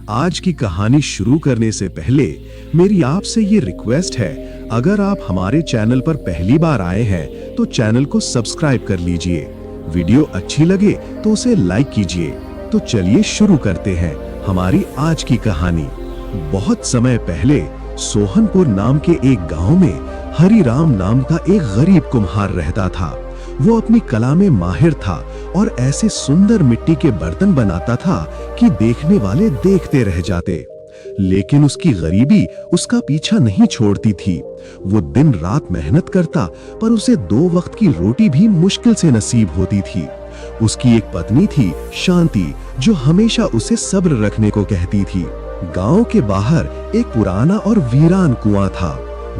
आज की कहानी शुरू करने से पहले मेरी आपसे ये रिक्वेस्ट है, अगर आप हमारे चैनल पर पहली बार आए हैं तो चैनल को सब्सक्राइब कर लीजिए। वीडियो अच्छी लगे तो उसे लाइक कीजिए। तो चलिए शुरू करते हैं हमारी आज की कहानी। बहुत समय पहले सोहनपुर नाम के एक गांव में हरिराम नाम का एक गरीब कुम्हार रहता था। वो अपनी कला में माहिर था और ऐसे सुंदर मिट्टी के बर्तन बनाता था कि देखने वाले देखते रह जाते। लेकिन उसकी गरीबी उसका पीछा नहीं छोड़ती थी। वो दिन रात मेहनत करता, पर उसे 2 वक्त की रोटी भी मुश्किल से नसीब होती थी। उसकी एक पत्नी थी शांति, जो हमेशा उसे सब्र रखने को कहती थी। गांव के बाहर एक पुराना और वीरान कुआं था।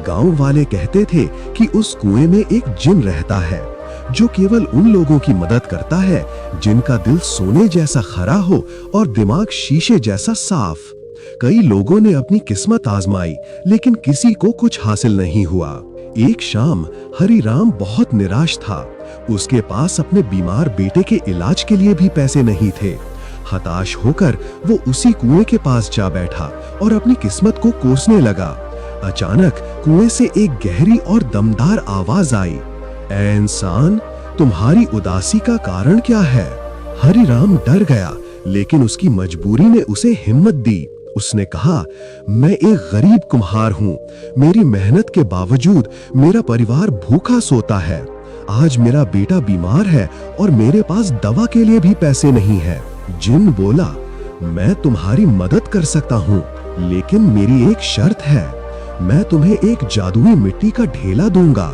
गांव वाले कहते थे कि उस कुएं में एक जिन रहता है, जो केवल उन लोगों की मदद करता है जिनका दिल सोने जैसा खरा हो और दिमाग शीशे जैसा साफ। कई लोगों ने अपनी किस्मत आजमाई, लेकिन किसी को कुछ हासिल नहीं हुआ। एक शाम हरिराम बहुत निराश था। उसके पास अपने बीमार बेटे के इलाज के लिए भी पैसे नहीं थे। हताश होकर वो उसी कुएं के पास जा बैठा और अपनी किस्मत को कोसने लगा। अचानक कुएं से एक गहरी और दमदार आवाज आई, ऐ इंसान, तुम्हारी उदासी का कारण क्या है? हरिराम डर गया, लेकिन उसकी मजबूरी ने उसे हिम्मत दी। उसने कहा, मैं एक गरीब कुम्हार हूँ। मेरी मेहनत के बावजूद मेरा परिवार भूखा सोता है। आज मेरा बेटा बीमार है और मेरे पास दवा के लिए भी पैसे नहीं है। जिन बोला, मैं तुम्हारी मदद कर सकता हूँ, लेकिन मेरी एक शर्त है। मैं तुम्हें एक जादुई मिट्टी का ढेला दूंगा।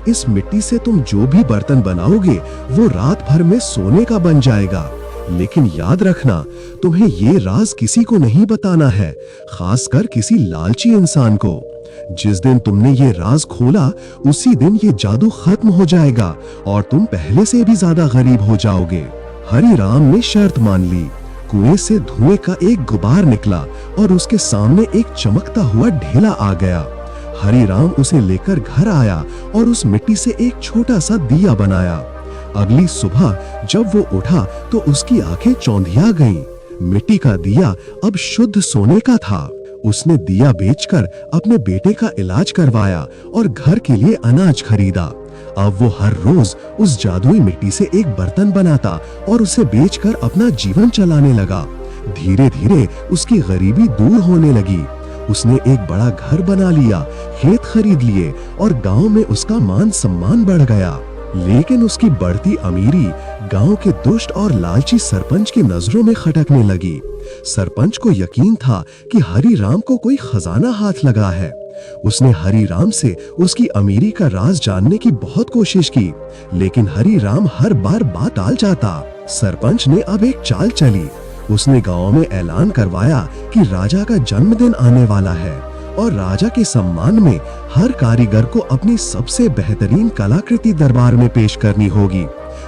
इस मिट्टी से तुम जो भी बर्तन बनाओगे वो रात भर में सोने का बन जाएगा। लेकिन याद रखना, तुम्हें ये राज किसी को नहीं बताना है, खासकर किसी लालची इंसान को। जिस दिन तुमने ये राज खोला, उसी दिन ये जादू खत्म हो जाएगा और तुम पहले से भी ज्यादा गरीब हो जाओगे। हरिराम ने शर्त मान ली। कुएं से धुएं का एक गुबार निकला और उसके सामने एक चमकता हुआ ढेला आ गया। हरिराम उसे लेकर घर आया और उस मिट्टी से एक छोटा सा दिया बनाया। अगली सुबह जब वो उठा तो उसकी आंखें चौंधिया गईं। मिट्टी का दिया अब शुद्ध सोने का था। उसने दिया बेचकर अपने बेटे का इलाज करवाया और घर के लिए अनाज खरीदा। अब वो हर रोज उस जादुई मिट्टी से एक बर्तन बनाता और उसे बेचकर अपना जीवन चलाने लगा। धीरे धीरे उसकी गरीबी दूर होने लगी। उसने एक बड़ा घर बना लिया, खेत खरीद लिए और गांव में उसका मान सम्मान बढ़ गया। लेकिन उसकी बढ़ती अमीरी गांव के दुष्ट और लालची सरपंच की नजरों में खटकने लगी। सरपंच को यकीन था कि हरिराम को कोई खजाना हाथ लगा है। उसने हरिराम से उसकी अमीरी का राज जानने की बहुत कोशिश की, लेकिन हरिराम हर बार बात टाल जाता। सरपंच ने अब एक चाल चली। उसने गांव में ऐलान करवाया कि राजा का जन्मदिन आने वाला है और राजा के सम्मान में हर कारीगर को अपनी सबसे बेहतरीन कलाकृति दरबार में पेश करनी होगी।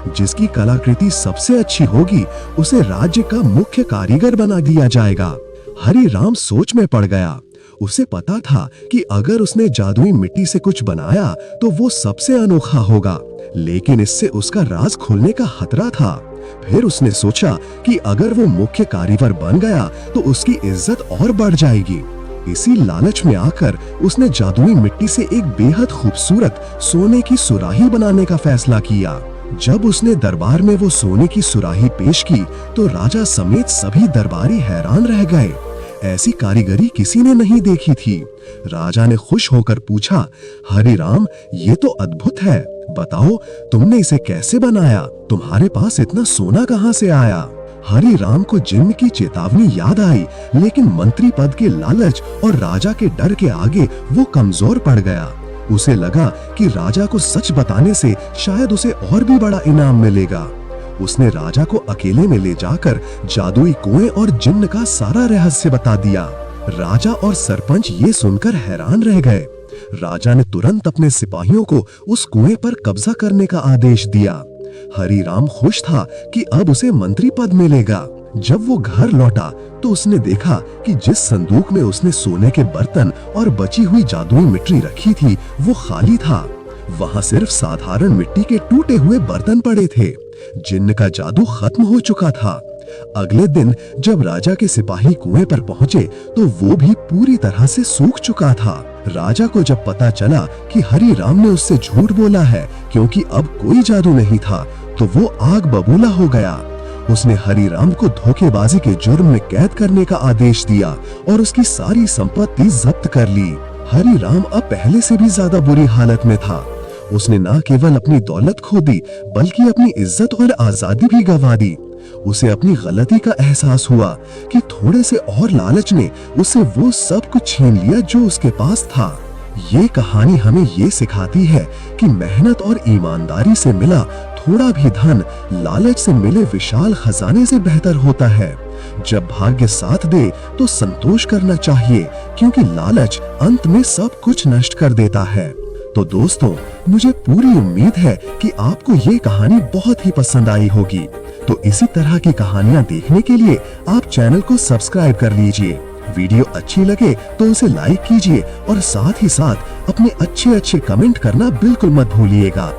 जिसकी कलाकृति सबसे अच्छी होगी उसे राज्य का मुख्य कारीगर बना दिया जाएगा। हरिराम सोच में पड़ गया। उसे पता था कि अगर उसने जादुई मिट्टी से कुछ बनाया तो वो सबसे अनोखा होगा, लेकिन इससे उसका राज खुलने का खतरा था। फिर उसने सोचा कि अगर वो मुख्य कारीगर बन गया तो उसकी इज्जत और बढ़ जाएगी। इसी लालच में आकर उसने जादुई मिट्टी से एक बेहद खूबसूरत सोने की सुराही बनाने का फैसला किया। जब उसने दरबार में वो सोने की सुराही पेश की तो राजा समेत सभी दरबारी हैरान रह गए। ऐसी कारीगरी किसी ने नहीं देखी थी। राजा ने खुश होकर पूछा, हरिराम, ये तो अद्भुत है। बताओ, तुमने इसे कैसे बनाया? तुम्हारे पास इतना सोना कहाँ से आया? हरिराम को जिन्न की चेतावनी याद आई, लेकिन मंत्री पद के लालच और राजा के डर के आगे वो कमजोर पड़ गया। उसे लगा कि राजा को सच बताने से शायद उसे और भी बड़ा इनाम मिलेगा। उसने राजा को अकेले में ले जाकर जादुई कुएं और जिन्न का सारा रहस्य बता दिया। राजा और सरपंच ये सुनकर हैरान रह गए। राजा ने तुरंत अपने सिपाहियों को उस कुएं पर कब्जा करने का आदेश दिया। हरिराम खुश था कि अब उसे मंत्री पद मिलेगा। जब वो घर लौटा तो उसने देखा कि जिस संदूक में उसने सोने के बर्तन और बची हुई जादुई मिट्टी रखी थी वो खाली था। वहां सिर्फ साधारण मिट्टी के टूटे हुए बर्तन पड़े थे। जिन्न का जादू खत्म हो चुका था। अगले दिन जब राजा के सिपाही कुएं पर पहुंचे तो वो भी पूरी तरह से सूख चुका था। राजा को जब पता चला कि हरि राम ने उससे झूठ बोला है क्योंकि अब कोई जादू नहीं था, तो वो आग बबूला हो गया। उसने हरि राम को धोखेबाजी के जुर्म में कैद करने का आदेश दिया और उसकी सारी संपत्ति जब्त कर ली। हरि राम अब पहले से भी ज्यादा बुरी हालत में था। उसने न केवल अपनी दौलत खो दी बल्कि अपनी इज्जत और आजादी भी गंवा दी। उसे अपनी गलती का एहसास हुआ कि थोड़े से और लालच ने उसे वो सब कुछ छीन लिया जो उसके पास था। ये कहानी हमें ये सिखाती है कि मेहनत और ईमानदारी से मिला थोड़ा भी धन लालच से मिले विशाल खजाने से बेहतर होता है। जब भाग्य साथ दे तो संतोष करना चाहिए, क्योंकि लालच अंत में सब कुछ नष्ट कर देता है। तो दोस्तों, मुझे पूरी उम्मीद है कि आपको ये कहानी बहुत ही पसंद आई होगी। तो इसी तरह की कहानियां देखने के लिए आप चैनल को सब्सक्राइब कर लीजिए। वीडियो अच्छी लगे तो उसे लाइक कीजिए और साथ ही साथ अपने अच्छे कमेंट करना बिल्कुल मत भूलिएगा।